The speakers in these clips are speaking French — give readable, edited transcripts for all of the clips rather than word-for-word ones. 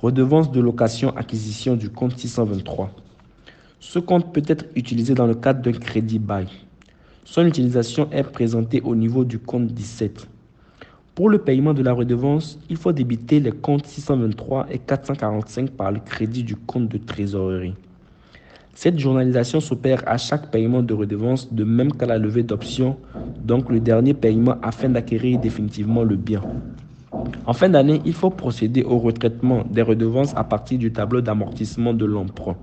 Redevance de location-acquisition du compte 623. Ce compte peut être utilisé dans le cadre d'un crédit bail. Son utilisation est présentée au niveau du compte 17. Pour le paiement de la redevance, il faut débiter les comptes 623 et 445 par le crédit du compte de trésorerie. Cette journalisation s'opère à chaque paiement de redevance, de même qu'à la levée d'options, donc le dernier paiement afin d'acquérir définitivement le bien. En fin d'année, il faut procéder au retraitement des redevances à partir du tableau d'amortissement de l'emprunt.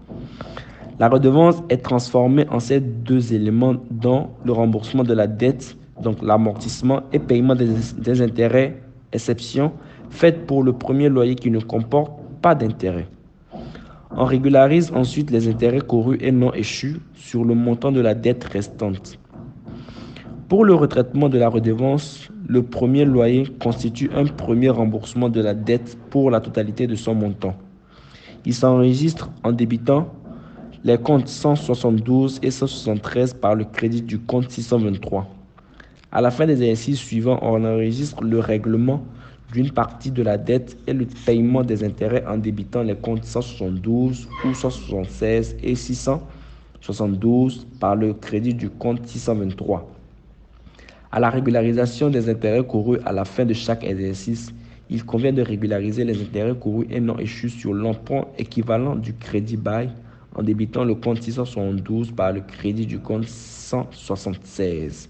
La redevance est transformée en ces deux éléments dont le remboursement de la dette, donc l'amortissement et paiement des intérêts, exception faite pour le premier loyer qui ne comporte pas d'intérêt. On régularise ensuite les intérêts courus et non échus sur le montant de la dette restante. Pour le retraitement de la redevance, le premier loyer constitue un premier remboursement de la dette pour la totalité de son montant. Il s'enregistre en débitant les comptes 172 et 173 par le crédit du compte 623. À la fin des exercices suivants, on enregistre le règlement d'une partie de la dette et le paiement des intérêts en débitant les comptes 172 ou 176 et 672 par le crédit du compte 623. À la régularisation des intérêts courus à la fin de chaque exercice, il convient de régulariser les intérêts courus et non échus sur l'emprunt équivalent du crédit bail en débitant le compte 672 par le crédit du compte 176.